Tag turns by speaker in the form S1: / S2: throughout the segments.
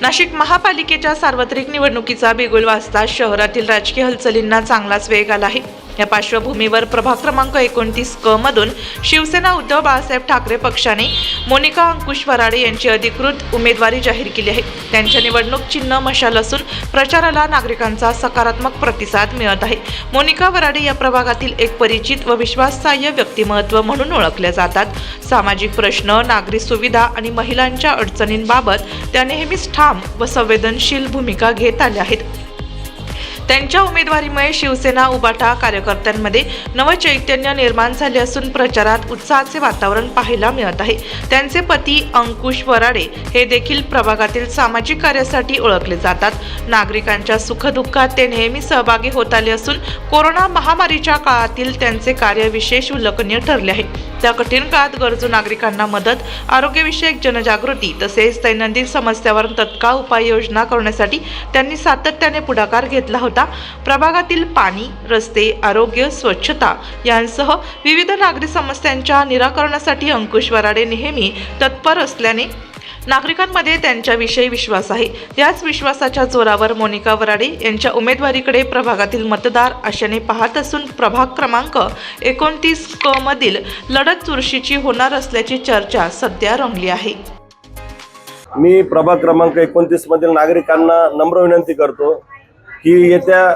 S1: नाशिक महापालिकेच्या सार्वत्रिक निवडणुकीचा बिगुल वाजता शहरातील राजकीय हालचालींना चांगलाच वेग आला आहे। या पार्श्वभूमीवर प्रभाग क्रमांक 29 क मधून शिवसेना उद्धव बाळासाहेब ठाकरे पक्षाने मोनिका अंकुश वराडे यांची अधिकृत उमेदवारी जाहीर केली आहे। त्यांच्या निवडणूक चिन्ह मशाल असून प्रचाराला नागरिकांचा सकारात्मक प्रतिसाद मिळत आहे। मोनिका वराडे या प्रभागातील एक परिचित व विश्वासार्ह व्यक्तिमत्व म्हणून ओळखल्या जातात। सामाजिक प्रश्न, नागरी सुविधा आणि महिलांच्या अडचणींबाबत त्या नेहमीच ठाम व संवेदनशील भूमिका घेत आल्या आहेत। त्यांच्या उमेदवारीमुळे शिवसेना उबाटा कार्यकर्त्यांमध्ये नवचैतन्य निर्माण झाले असून प्रचारात उत्साहाचे वातावरण पाहायला मिळत आहे। त्यांचे पती अंकुश वराडे हे देखील प्रभागातील सामाजिक कार्यासाठी ओळखले जातात। नागरिकांच्या सुखदुःखात ते नेहमी सहभागी होत आले असून कोरोना महामारीच्या काळातील त्यांचे कार्य विशेष उल्लेखनीय ठरले आहे। त्या कठीण काळात गरजू नागरिकांना मदत, आरोग्यविषयक जनजागृती तसेच दैनंदिन समस्यांवर तत्काळ उपाययोजना करण्यासाठी त्यांनी सातत्याने पुढाकार घेतला होता। प्रभागातील पाणी, रस्ते, आरोग्य, स्वच्छता यांसह विविध नागरी समस्यांच्या निराकरणासाठी अंकुश वराडे नेहमी तत्पर असल्याने नागरिकांमध्ये त्यांच्याविषयी विश्वास आहे। याच विश्वासाच्या जोरावर मोनिका वराडे यांच्या उमेदवारीकडे प्रभागातील मतदार आशेने पाहत असून प्रभाग क्रमांक 29 क मधील लढत चुरशीची होणार असल्याची चर्चा सध्या रंगली आहे।
S2: मी प्रभाग क्रमांक 29 मधील नागरिकांना नम्र विनंती करतो की येत्या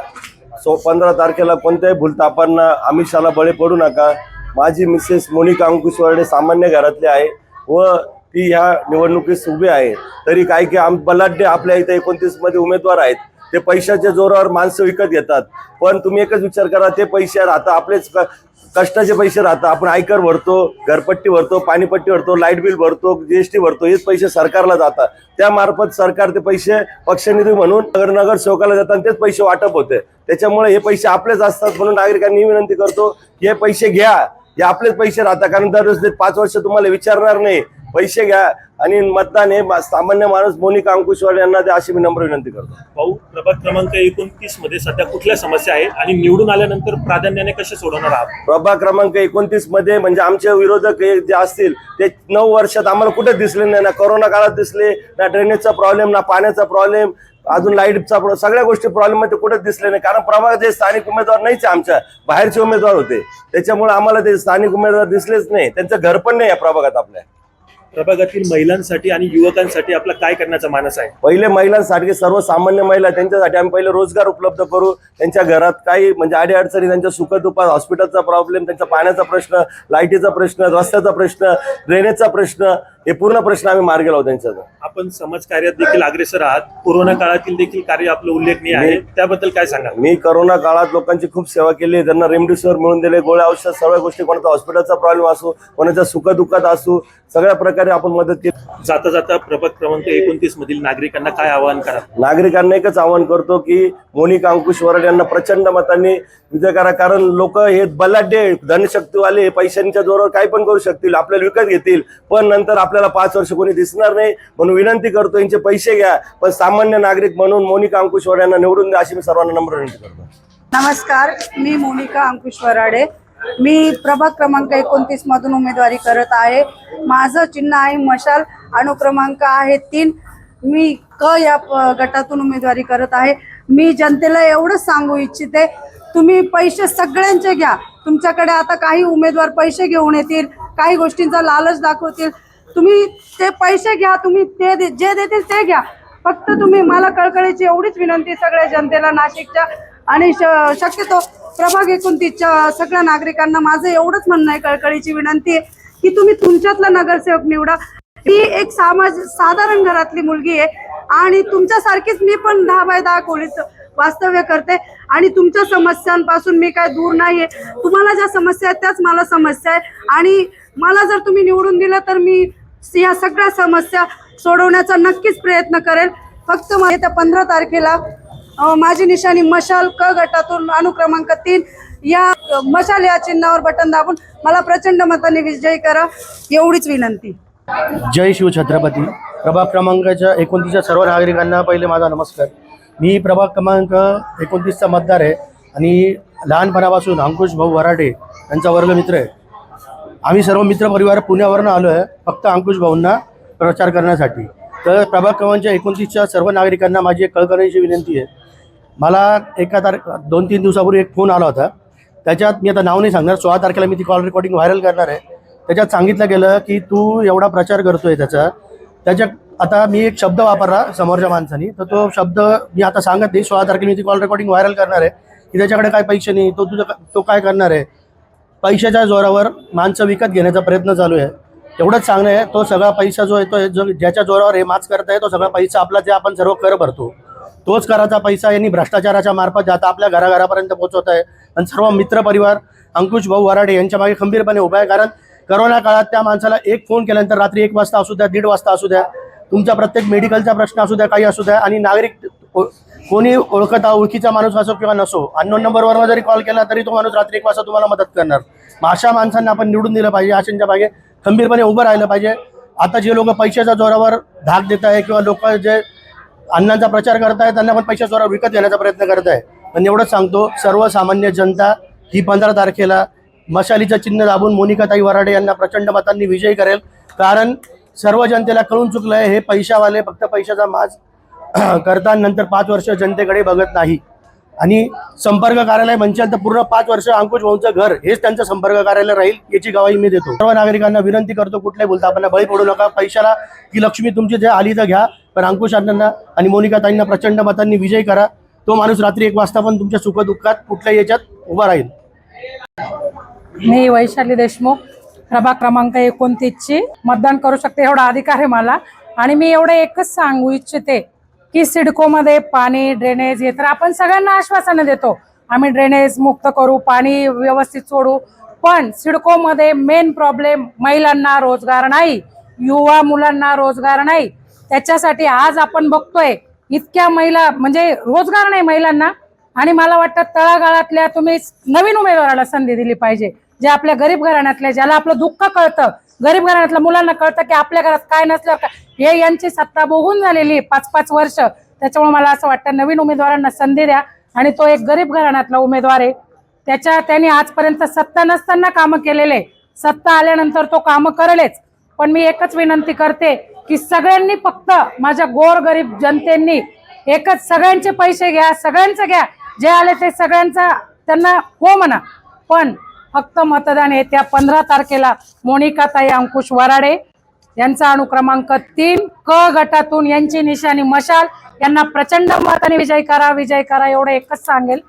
S2: 15 तारखेला कोणत्याही भूलथापांना आमिषाला बळी पडू नका। माझी मिसेस मोनिका अंकुश वराडे सामान्य घरातली आहे व ती ह्या निवडणुकीस उभी आहे। तरी काही बलाढ्य आपल्या इथे 29 मध्ये उमेदवार आहेत, ते पैशाच्या जोरावर माणसं विकत घेतात। पण तुम्ही एकच विचार करा, ते पैसे राहतात आपलेच कष्टाचे पैसे राहतात। आपण आयकर भरतो, घरपट्टी भरतो, पाणीपट्टी भरतो, लाईट बिल भरतो, GST भरतो, हेच पैसे सरकारला जातात। त्यामार्फत सरकार ते पैसे पक्षनिधी म्हणून नगरसेवकाला जातात, तेच पैसे वाटप होते। त्याच्यामुळे हे पैसे आपलेच असतात। म्हणून नागरिकांनी विनंती करतो की हे पैसे घ्या, हे आपलेच पैसे राहतात। कारण दररोज 5 वर्ष तुम्हाला विचारणार नाही, पैसे घ्या आणि मतदान हे सामान्य माणूस मोनिका अंकुश वराडे यांना द्या, अशी मी नम्र विनंती करतो।
S3: भाऊ, प्रभाग क्रमांक 29 मध्ये सध्या कुठल्या समस्या आहेत आणि निवडून आल्यानंतर प्राधान्याने कसे सोडवणार आहात?
S2: प्रभाग क्रमांक 29 मध्ये म्हणजे आमचे विरोधक जे असतील ते 9 वर्षात आम्हाला कुठे दिसले नाही। ना कोरोना काळात दिसले, ना ड्रेनेजचा प्रॉब्लेम, ना पाण्याचा प्रॉब्लेम, अजून लाईटचा सगळ्या गोष्टी प्रॉब्लेम मध्ये कुठेच दिसले नाही। कारण प्रभागात जे स्थानिक उमेदवार नाहीच, आमच्या बाहेरचे उमेदवार होते, त्याच्यामुळे आम्हाला ते स्थानिक उमेदवार दिसलेच नाही। त्यांचं घर पण नाही या प्रभागात। आपल्या
S3: प्रभागातील महिलांसाठी आणि युवकांसाठी आपला काय करण्याचा मानस आहे?
S2: पहिले महिलांसाठी, सर्वसामान्य महिला त्यांच्यासाठी आम्ही पहिले रोजगार उपलब्ध करू। त्यांच्या घरात काही म्हणजे अडीअडचणी, त्यांच्या सुखदुःखात, हॉस्पिटलचा प्रॉब्लेम, त्यांचा पाण्याचा प्रश्न, लाईटीचा प्रश्न, रस्त्याचा प्रश्न, ड्रेनेजचा प्रश्न, हे पूर्ण प्रश्न आम्ही मार्गी लावू त्यांच्या।
S3: आपण समाजकार्यात देखील अग्रेसर आहात, कोरोना काळातील देखील कार्य आपलं उल्लेखनीय आहे, त्याबद्दल काय सांगा?
S2: मी कोरोना काळात लोकांची खूप सेवा केली, त्यांना रेमडेसिवीर मिळून दिले, गोळ्या औषध, सगळ्या गोष्टी, कोणाचा हॉस्पिटलचा प्रॉब्लेम असो, कोणाच्या सुखदुःखात असो, सगळ्या प्रकारे आपण मदत केली।
S3: जाता जाता प्रभाग क्रमांक 29 मधील नागरिकांना काय आवाहन करा?
S2: नागरिकांना एकच आवाहन करतो की मोनिका अंकुश वराडे यांना प्रचंड मतांनी विजय करा। कारण लोक हे बलाढ्य धनशक्तीवाले पैशांच्या जोरावर काही पण करू शकतील, आपल्याला विकत घेतील, पण नंतर आपल्याला 5 वर्ष कोणी दिसणार नाही। म्हणून विनंती करतो, यांचे पैसे घ्या, पण सामान्य नागरिक म्हणून मोनिका अंकुश वराडे यांना निवडून द्या, अशी मी सर्वांना नम्र विनंती करतो।
S4: नमस्कार, मी मोनिका अंकुश वराडे। मी प्रभाग क्रमांक 29 मधून उमेदवारी करत आहे। माझं चिन्ह आहे मशाल, अनुक्रमांक आहे 3। मी क या गटातून उमेदवारी करत आहे। मी जनतेला एवढंच सांगू इच्छिते, तुम्ही पैसे सगळ्यांचे घ्या। तुमच्याकडे आता काही उमेदवार पैसे घेऊन येतील, काही गोष्टींचा लालच दाखवतील, तुम्ही ते पैसे घ्या, तुम्ही ते जे देतील ते घ्या। फक्त तुम्ही, मला कळकळीची एवढीच विनंती सगळ्या जनतेला, नाशिकच्या आणि शक्यतो प्रभाग 29च्या सगळ्या नागरिकांना माझं एवढंच म्हणणं आहे, कळकळीची विनंती आहे की तुम्ही तुमच्यातला नगरसेवक निवडा। ही एक साधारण घरातली मुलगी आहे आणि तुमच्यासारखीच मी पण 10 बाय 10 खोलीत वास्तव्य करते आणि तुमच्या समस्यांपासून मी काय दूर नाहीये। तुम्हाला ज्या समस्या आहेत त्याच मला समस्या आहे आणि मला जर तुम्ही निवडून दिलं तर मी या सगळ्या समस्या सोडवण्याचा नक्कीच प्रयत्न करेल। फक्त येत्या 15 तारखेला माझी निशाणी मशाल, क गटातून अनुक्रमांक 3 या मशाल या चिन्हावर बटन दाबून मला प्रचंड मताने विजयी करा, एवढीच विनंती।
S5: जय शिव छत्रपती। प्रभाग क्रमांकाच्या 29च्या सर्व नागरिकांना पहिले माझा नमस्कार। मी प्रभाग क्रमांक 29चा मतदार आहे आणि लहानपणापासून अंकुश भाऊ वराडे यांचा वर्गमित्र आहे। आम्ही सर्व मित्र परिवार पुण्यावरून आलो आहे फक्त अंकुश भाऊंना प्रचार करण्यासाठी। तर प्रभाग क्रमांक 29च्या सर्व नागरिकांना माझी एक कळकळीची विनंती आहे. मला 2-3 दिवसापूर्वी एक फोन आला होता. त्याच्यात मी आता नाव नाही सांगणार, 16 तारखेला मी ती कॉल रेकॉर्डिंग व्हायरल करणार आहे. त्याच्यात सांगितलं गेलं की तू एवढा प्रचार करतोय त्याच्यात आता मी एक शब्द वापरला समोरच्या माणसानी, तर तो शब्द मी आता सांगत नाही. 16 तारखेला मी ती कॉल रेकॉर्डिंग व्हायरल करणार आहे की त्याच्याकडे काय पैसे नाही, तो काय करणार आहे, पैशाच्या जोरावर माणसं विकत घेण्याचा प्रयत्न चालू आहे. एवढंच सांगणं आहे, तो सगळा पैसा जो येतो जो ज्याच्या जोरावर हे माच करत आहे, तो सगळा पैसा आपला जे आपण सर्व कर भरतो तोच कराचा पैसा यांनी भ्रष्टाचाराच्या मार्फत जाता आपल्या घराघरापर्यंत पोहोचवत आहे. आणि सर्व मित्र परिवार अंकुश भाऊ वराडे यांच्या मागे खंबीरपणे उभा आहे. कारण करोना काळात त्या माणसाला एक फोन केल्यानंतर रात्री 1 वाजता असू द्या, 1:30 वाजता असू द्या, तुमचा प्रत्येक मेडिकलचा प्रश्न असू द्या, काही असू द्या, आणि नागरिक कोणी ओळखीचा माणूस असो किंवा नसो, अननोन नंबरवरून जरी कॉल केला तरी तो माणूस रात्री 1 वाजता तुम्हाला मदत करणार. मग अशा माणसांना आपण निवडून दिलं पाहिजे, अशांच्या मागे खंबीरपणे उभं राहिलं पाहिजे. आता जे लोक पैशाच्या जोरावर धाक देत आहे किंवा लोक जे अन्नाचा प्रचार करत आहेत त्यांना पण पैशाच्या जोरावर विकत घेण्याचा प्रयत्न करत आहे. पण एवढंच सांगतो, सर्वसामान्य जनता ही 15 तारखेला मशालीचं चिन्ह दाबून मोनिकाताई वराडे यांना प्रचंड मतांनी विजयी करेल. कारण सर्व जनतेला कळून चुकलं आहे, हे पैशावाले फक्त पैशाचा माज करतात, नंतर 5 वर्ष जनतेकडे बघत नाही. आणि संपर्क कार्यालय म्हणशाल तर पूर्ण 5 वर्ष अंकुश भाऊंचं घर हेच त्यांचं संपर्क कार्यालय राहील, याची गवाही मी देतो. सर्व नागरिकांना विनंती करतो, कुठल्याही बोलता बळी पडू नका. पैशाला की लक्ष्मी तुमची जे आली तर घ्या, पण अंकुश अण्णांना आणि मोनिकाताईंना प्रचंड मतांनी विजयी करा. तो माणूस रात्री 1 वाजता पण तुमच्या सुखदुःखात कुठल्याही याच्यात उभा राहील.
S6: मी वैशाली देशमुख, प्रभाग क्रमांक 29ची मतदान करू शकते एवढा अधिकार आहे मला. आणि मी एवढं एकच सांगू इच्छिते की सिडकोमध्ये पाणी, ड्रेनेज हे तर आपण सगळ्यांना आश्वासनं देतो, आम्ही ड्रेनेज मुक्त करू, पाणी व्यवस्थित सोडू. पण सिडकोमध्ये मेन प्रॉब्लेम महिलांना रोजगार नाही, युवा मुलांना रोजगार नाही. त्याच्यासाठी आज आपण बघतोय इतक्या महिला म्हणजे रोजगार नाही महिलांना. आणि मला वाटतं तळागाळातल्या तुम्ही नवीन उमेदवाराला संधी दिली पाहिजे, जे आपल्या गरीब घराण्यातले, ज्याला आपलं दुःख कळतं, गरीब घराण्यातल्या मुलांना कळतं की आपल्या घरात काय नसल्यावर काय. हे यांची सत्ता भोगून झालेली 5-5 वर्ष. त्याच्यामुळे मला असं वाटतं नवीन उमेदवारांना संधी द्या. आणि तो एक गरीब घराण्यातला उमेदवार आहे, त्यांनी आजपर्यंत सत्ता नसताना कामं केलेले, सत्ता आल्यानंतर तो कामं करेलच. पण मी एकच विनंती करते की सगळ्यांनी, फक्त माझ्या गोरगरीब जनतेंनी एकच, सगळ्यांचे पैसे घ्या, सगळ्यांचं घ्या, जे आले ते सगळ्यांचा त्यांना हो म्हणा. पण फक्त मतदान येत्या 15 तारखेला मोनिकाताई अंकुश वराडे यांचा अनुक्रमांक 3 क गटातून यांची निशाणी मशाल, यांना प्रचंड मताने विजय करा एवढं एकच सांगेल.